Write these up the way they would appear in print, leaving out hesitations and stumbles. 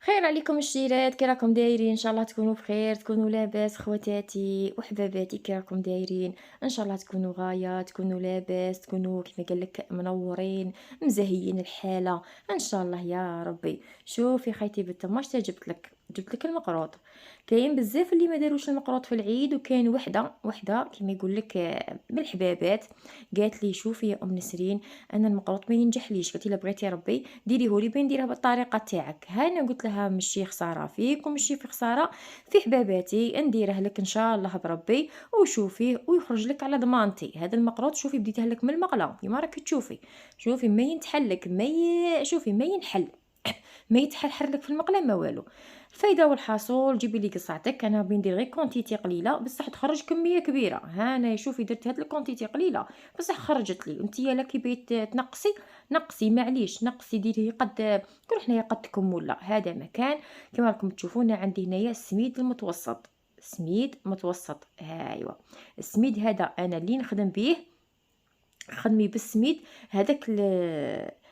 خير عليكم الشيرات، كي راكم دايرين؟ ان شاء الله تكونوا بخير، تكونوا لاباس خواتاتي وحباباتي. كي راكم دايرين؟ ان شاء الله تكونوا غايه، تكونوا لاباس، تكونوا كيما قال لك منورين مزهيين الحاله ان شاء الله يا ربي. شوفي خيتي بالتماش جبت لك المقروط. كاين بزاف اللي ما داروش المقروط في العيد، وكاين وحده كيما يقول لك بالحبابات قالت لي شوفي يا ام نسرين، انا المقروط ما ينجحليش. قلت لها بغيتي ربي ديريهولي بين نديرها بالطريقه تاعك. ها انا قلت لها ماشي خساره فيك وماشي في خساره في حباباتي، نديره لك ان شاء الله بربي وشوفيه ويخرج لك على ضمانتي. هذا المقروط شوفي بديته لك من المقله كيما راكي تشوفي. شوفي ما ينتحلك شوفي ما ينحل ما يتحرحر لك في المقله ما والو. الفايده والحصول جيبي لي قصعتك. انا بندير غير كونتيتي قليله بصح تخرج كميه كبيره. ها انا شوفي درت هاد الكونتيتي قليله بصح خرجت لي. انت يا لكي بغيت تنقصي نقصي معليش، نقصي ديري قد كل حنايا قدكم ولا هذا مكان. كما راكم تشوفون عندي هنايا السميد المتوسط، سميد متوسط. ايوا السميد هذا انا اللي نخدم به، خدمي بالسميد هذاك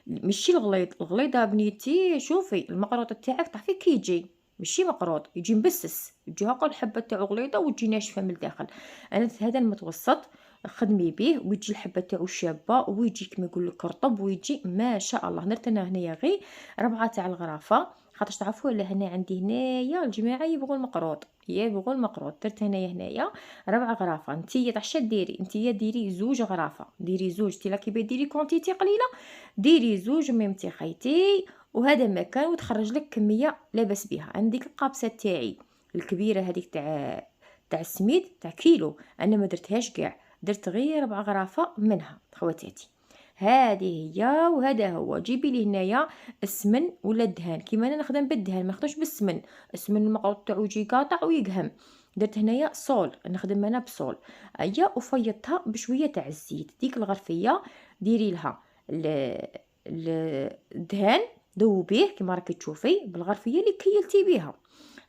ماشي الغليظه بنيتي. شوفي المقروط تاعك تعرفي كي يجي ماشي مقروط، يجي مبسس، يجي هاكا الحبه تاعو غليظه وتجي ناشفه من الداخل. انا هذا المتوسط خدمي به ويجي الحبه تاعو شابه ويجي كما يقول لك رطب ويجي ما شاء الله. درت انا هنايا غير ربعه تاع الغرافه خاطرش تعرفوا على هنا عندي هنايا الجماعه يبغوا المقروط، يبغوا المقروط. درت هنايا ربع غرافه. نتيا تاع ديري نتيا ديري زوج غرافه، ديري زوج. تي راكي ديري كونتيتي قليله ديري زوج ميمتي خيتي. وهذا مكان وتخرج لك كميه لاباس بها. عندك القابسه تاعي الكبيره هذيك تاع السميد تاع كيلو، انا ما درتهاش كاع، درت غير ربع غرافه منها خواتاتي. هذه هي وهذا هو. جيبي لي هنايا السمن ولا الدهان، كيما انا نخدم بالدهان ما نخدمش بالسمن. السمن المقروط تاعو يجي قاطع ويقهم. درت هنايا صول، نخدم انا بصول. ايا وفيضتها بشويه تاع الزيت. ديك الغرفيه ديري لها الدهان، ذوبيه كما راكي تشوفي بالغرفيه اللي كيلتي بها.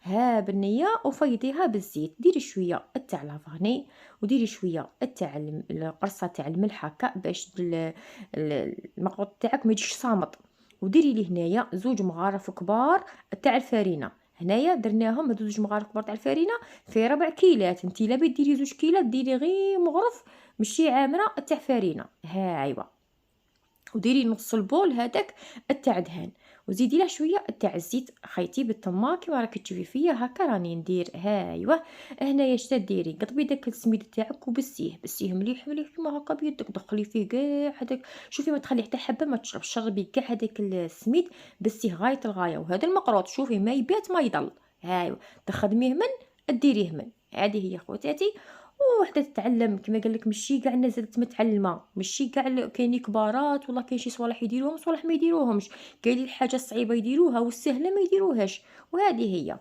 ها بالنيه وفيضيها بالزيت. ديري شويه تاع لافاني وديري شويه تاع القرصه تاع الملح هكا باش المقروط تاعك ما يجيش صامت. وديري لي هنايا زوج مغارف كبار تاع الفارينه. هنايا درناهم هادو زوج مغارف كبار تاع الفارينه في 4 كيلات. انتي لا بغيتي ديري 2 كيلات ديري غير مغرف ماشي عامره تاع فارينه. ها ايوا وديري نص البول هذاك تاع دهان وزيدي له شويه تاع الزيت خيتي بالتما كيما راكي تشوفي فيا هكا راني ندير. ها ايوا هنايا شتا ديري قطبي داك السميد تاعك وبسيه مليح مليح كيما هكا بيدك. دخلي فيه كاع هذاك، شوفي ما تخلي حتى حبه ما تشرب، شربي كاع هذاك السميد بسيه غايه الغايه. وهذا المقروط شوفي ما يبات ما يضل. ها ايوا تخدميه من ديريه من. هذه هي خواتاتي. وحده تتعلم كما قال لك ماشي كاع الناس زادت متعلمه، ماشي كاع كاين كبارات والله كاين شي صوالح يديروهم صوالح ما يديروهمش. كاين الحاجه الصعيبه يديروها والسهله ما يديروهاش. وهذه هي.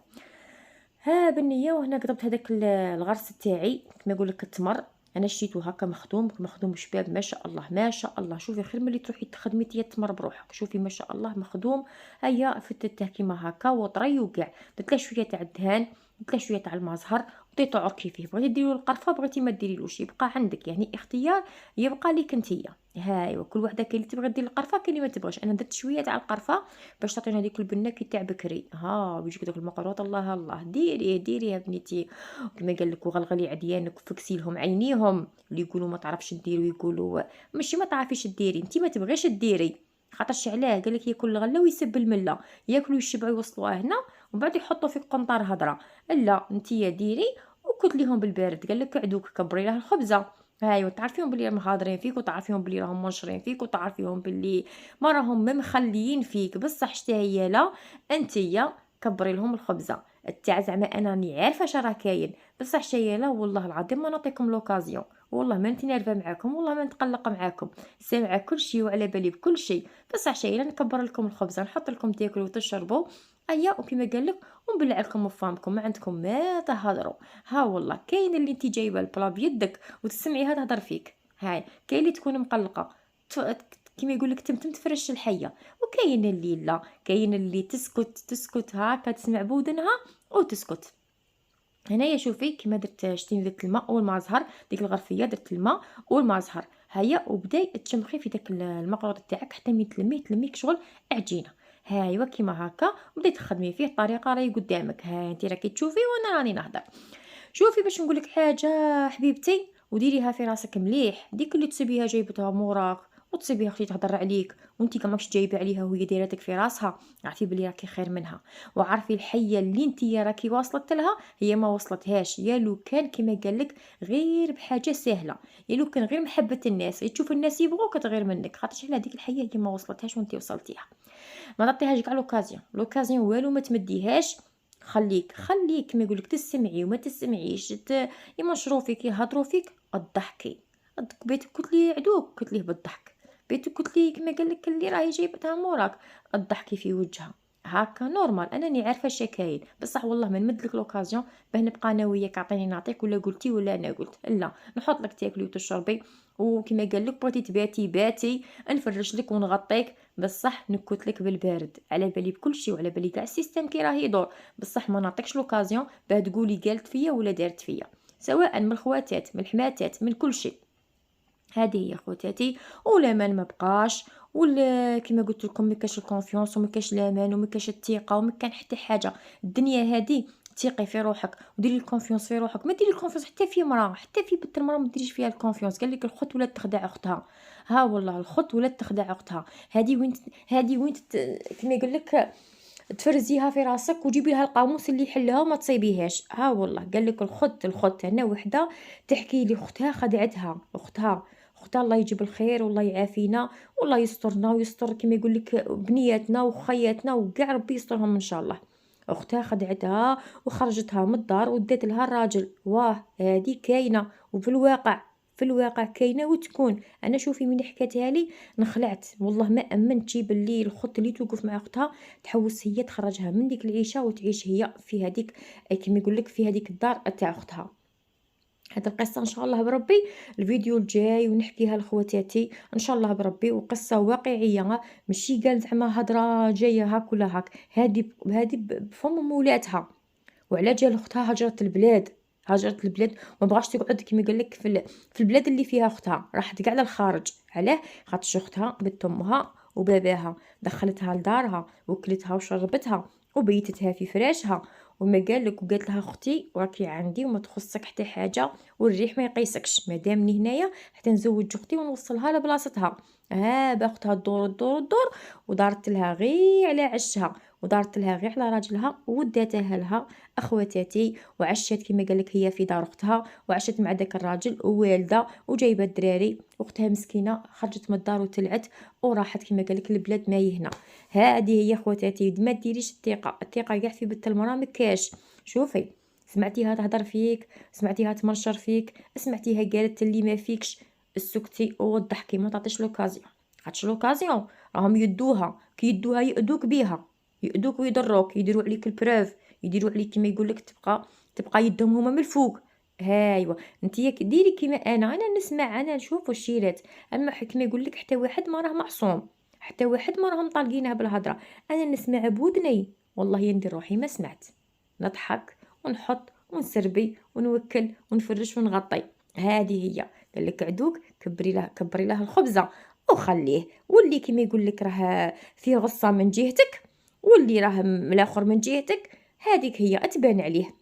ها بالنيه وهنا قضبت هذاك الغرس تاعي كما يقول لك التمر. انا شريتو هكا مخدوم شباب ما شاء الله ما شاء الله. شوفي خير ملي تروحي تخدمي تيا التمر بروحك. شوفي ما شاء الله مخدوم. هيا فتته كيما هكا وطري وكاع. درت له شويه تاع الدهان، درت له شويه تاع المزهر وطيتو عركي فيه. بغيتي ديري القرفه بغيتي ما ديريلوش يبقى عندك، يعني اختيار يبقى ليك نتيا. هاي كل وحده كاين اللي تبغي دير القرفه كاين اللي ما تبغيش. انا درت شويه تاع القرفه باش تعطينا هذيك البنه كي تاع بكري. ها ويجيك داك المقروط الله الله. ديريه بنيتي كما قال لك وغلغلي عديانك وفكسي لهم عينيهم. اللي يقولوا ما تعرفش ديري ويقولوا ماشي ما تعرفيش ديري، انت ما تبغيش ديري. خاطرش علاه قال لك ياكل الغله ويسب المله، ياكلوا يشبعوا يوصلوها هنا ومن بعد يحطوا في قنطار هضره. لا انتيا ديري وكل ليهم بالبارد. قال لك عدوك كبري له الخبزه. هاي وتعرفيهم بلي راهم هاضرين فيك وتعرفيهم بلي راهم منشرين فيك وتعرفيهم بلي ما راهم مخليين فيك بصح شتا هي لا انتيا كبري لهم الخبزه تاع زعما انا راني عارفه اش راه كاين بصح شي لا والله العظيم ما نعطيكم لوكازيون. والله ما نتنرفى معاكم والله ما نتقلق معاكم، سامعه كل شيء وعلى بالي بكل شيء بصح شي لا نكبر لكم الخبزه نحط لكم تاكلوا وتشربوا. ايا وكما قال لك ونبلع لكم وفامكم ما عندكم ما تهضروا. ها والله كاين اللي انت جايبه البلا بيدك وتسمعيها تهضر فيك. هاي كاين اللي تكون مقلقه كيما يقول لك تمتم تفرش الحيه، وكاين اللي لا كاين اللي تسكت هاكا تسمع بودنها وتسكت. هنايا شوفي كيما درت شتيني درت الماء والماء زهر. ديك الغرفيه درت الماء والماء زهر. هيا وبداي تشمخي في داك المقروط تاعك حتى مي تلميه شغل عجينه. ها أيوا كيما هاكا، وبديتي تخدمي فيه الطريقة راهي قدامك، ها أنتِ راكي تشوفي وأنا راني نهضر. شوفي باش نقول لك حاجة حبيبتي، وديريها في راسك مليح، ديك اللي تصيبيها جايبتها موراك وتصيبيها اختي تهضر عليك وانتي كماكش جايبه عليها وهي دايرتك في راسها، عرفي بلي راكي خير منها. وعرفي الحيه اللي انتي راكي واصلت لها هي ما وصلتهاش، يا لو كان كيما قالك غير بحاجه سهله، يا لو كان غير محبه الناس، تشوف الناس يبغوك تغير منك، خاطرش على هذيك الحيه هي ما وصلتهاش وانتي وصلتيها. ما تعطيهاش كاع لوكازيون والو ما تمديهاش. خليك كيما يقولك تسمعي وما تسمعيش يمشرو فيك يهضروا فيك الضحكي. بيتك قلت لي عدوك قلت ليه بالضحك، بيتك قلت لي كيما قالك اللي راهي جايبتها موراك الضحكي في وجهها. هاكا نورمال، انني عارفه اش كاين، بصح والله ما نمدلك لوكازيون باه نبقى انا وياك عطيني نعطيك ولا قلتي ولا انا قلت لا، نحط لك تاكلي وتشربي، وكيما قالك بغيتي تباتي باتي، نفرش لك ونغطيك، بصح نكت لك بالبارد على بالي بكل شيء وعلى بالي كاع السيستم كي راه يدور، بصح ما نعطيكش لوكازيون باه تقولي قالت فيا ولا دارت فيا، سواء من الخواتات من الحماتات من كل شيء. هذه هي خواتاتي، ولا ما بقاش، ولا كما قلت لكم ما كاش الكونفيونس وما كاش الامان وما كاش الثقه وما كان حتى حاجه. الدنيا هذه ثقي في روحك وديري الكونفيونس في روحك، ما ديري الكونفيونس حتى في مراه، حتى في بنت المراه ما ديريش فيها الكونفيونس. قال لك الخط ولا تخدع اختها، ها والله الخط ولا تخدع اختها. هذه وين كما يقول لك تفرزيها في راسك وجيبي لها القاموس اللي يحلها وما تصيبيهاش. ها والله قال لك الخط هنا وحده تحكي لي اختها خدعتها، اختها الله يجيب الخير والله يعافينا والله يسترنا ويستر كما يقول لك بنياتنا وخياتنا وكاع ربي يسترهم ان شاء الله. اختها خدعتها وخرجتها من الدار ودات لها الراجل. واه هذه كاينه، وفي الواقع في الواقع كاينه وتكون. انا شوفي من حكاتها لي نخلعت والله، ما امنتش باللي الخط اللي توقف مع اختها تحوس هي تخرجها من ديك العيشه وتعيش هي في هذيك كما يقول لك في هذيك الدار تاع اختها. هاد القصة إن شاء الله بربي الفيديو الجاي ونحكيها لخواتاتي إن شاء الله بربي، وقصة واقعية ماشي قال زعما هضرة جاية هاك ولا هاك، هادي بفم مولاتها. وعلى جال اختها هجرت البلاد وما بغاش تقعد كيما قال لك في البلاد اللي فيها اختها، راحت كاع للخارج. علاه؟ خاطر اختها بنت امها وباباها دخلتها لدارها وكلتها وشربتها وبيتتها في فراشها وما قالك، وقالت لها اختي راكي عندي وما تخصك حتى حاجه والريح ما يقيسكش، مادامني هنايا حتى نزوج اختي ونوصلها لبلاصتها. باختها الدور ودارت لها غير على عشها ودارت لها غير على راجلها وداتها لها اخواتاتي، وعشت كما قالك هي في دار اختها وعشت مع داك الراجل ووالده وجايبه الدراري، اختها مسكينه خرجت من الدار وتلعت وراحت كما قالك البلاد ما يهنا. هذه هي خواتاتي، ما ديريش الثقه كاع في بنت المراه مكاش. شوفي سمعتيها تهضر فيك، سمعتيها تمنشر فيك، سمعتيها قالت اللي ما فيكش، السكتي وضحكي ما تعطيش لوكازيون. خاطش لوكازيون راهم يدوها كي يدوها يأدوك بيها، يأدوك ويضروك، يديروا عليك البروف، يديروا عليك كيما يقول لك تبقى يدهم هما من الفوق. هايوا انتيا ديري كيما انا نسمع، انا نشوف الشيرات، اما كيما يقول لك حتى واحد ما راه معصوم، حتى واحد ما راهم طالقينه بالهضره. انا نسمع بودني والله يندير روحي ما سمعت، نضحك ونحط ونسربي ونوكل ونفرش ونغطي. هذه هي. قال لك عدوك كبري له الخبزه وخليه، واللي كيما يقول لك راه فيه غصه من جهتك واللي راه الاخر من جهتك هذيك هي تبان عليه.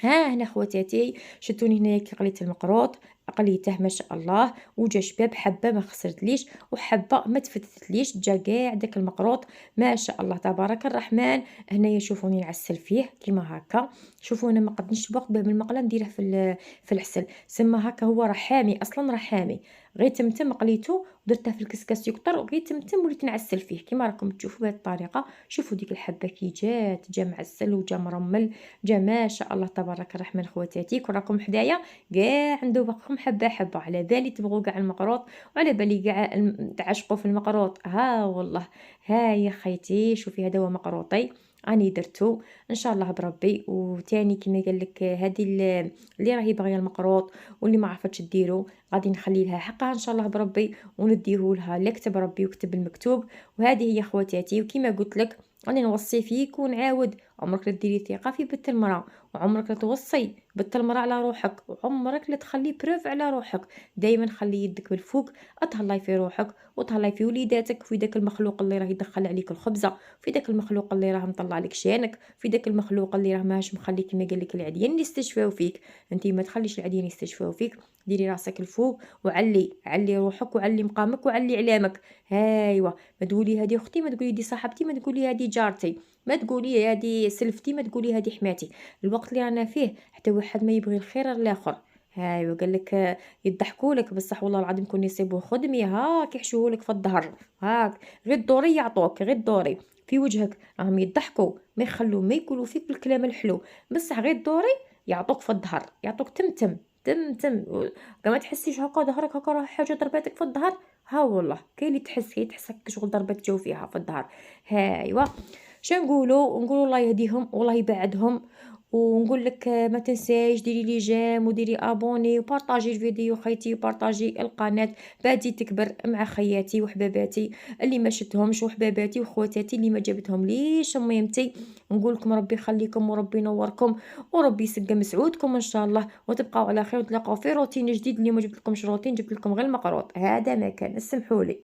ها هنا خواتاتي شتوني هنايا كي قليت المقروط، قليته ما شاء الله وجا شباب، حبه ما خسرتليش وحبه ما تفتتليش، جا كاع داك المقروط ما شاء الله تبارك الرحمن. هنايا شوفوني نعسل فيه كيما هكا، شوفوا انا ما قدنيش الوقت باه بالمقله نديره في العسل، سما هكا هو راه حامي اصلا، راه حامي. غير تمتم قليته ودرته في الكسكاس يكطر وغير تمتم وليت نعسل فيه كيما راكم تشوفوا بهذه الطريقه. شوفوا ديك الحبه كي جا معسل وجا مرمل، جا ما شاء الله تبارك الرحمن. خواتاتي كون راكم حدايا كاع عنده بقكم حبه حبه، على بالي تبغوا كاع المقروط وعلى بالي كاع تعشقوا في المقروط. ها والله ها يا خيتي شوفي هذا هو مقروطي راني درتو ان شاء الله بربي. وتاني كيما قال لك هذه اللي راهي باغيه المقروط واللي ما عرفتش ديرو غادي نخلي لها حقها ان شاء الله بربي ونديه لها لكتب ربي وكتب المكتوب. وهذه هي خواتاتي، وكيما قلت لك راني نوصي فيك ونعاود عمرك لا ديري ثقة في بنت المرأة، وعمرك لا توصّي بنت المرأة على روحك، وعمرك لا تخلّي preuve على روحك، دايمًا خلّي يدك بالفوق، اتهلاي في روحك وتهلاي في وليداتك، في داك المخلوق اللي راه يدخّل عليك الخبزة، في داك المخلوق اللي راه مطلّع لك شانك، في داك المخلوق اللي راه ماهاش مخلّي كيما قال لك العديان اللي يستشفاو فيك، أنتِ ما تخلّيش العديان يستشفاو فيك، ديري راسك الفوق علّي روحك وعلّي مقامك وعلّي علامك، أيوا ما تقولي هادي أختي، ما تقولي هادي صاحبتي، ما تقولي هادي جارتي، ما تقولي هادي سلفتي، ما تقولي هادي حماتي، الوقت اللي رانا فيه حتى واحد ما يبغي الخير للآخر، أيوا قال لك يضحكوا لك بصح والله العظيم كون يصيبوا خدمي هاك يحشوه لك في الظهر، هاك غير دوري يعطوك، غير دوري في وجهك راهم يضحكوا، ما يخلوا ما يقولوا فيك بالكلام الحلو، بصح غير دوري يعطوك في الظهر، يعطوك تمتم، تمتم كما ما تحسيش هاكا ضهرك هاكا راه حاجة ضرباتك في الظهر، ها والله كاين اللي تحس كي تحس هاك شغل ضربات جاو فيها في الظهر، ها أيوا نقولوا الله يهديهم والله يبعدهم، ونقول لك ما تنسايش ديري لي جيم وديري ابوني وبارطاجي الفيديو خيتي وبارطاجي القناة بادي تكبر مع خياتي وحباباتي اللي ما شفتهمش وحباباتي وخواتاتي اللي ما جابتهم ليش ميمتي، نقول لكم ربي يخليكم وربي ينوركم وربي يسقم سعودكم ان شاء الله وتبقاو على خير وتلاقاو في روتين جديد. اليوم ما جبت لكمش روتين، جبت لكم غير المقروط، هذا ما كان، اسمحوا لي.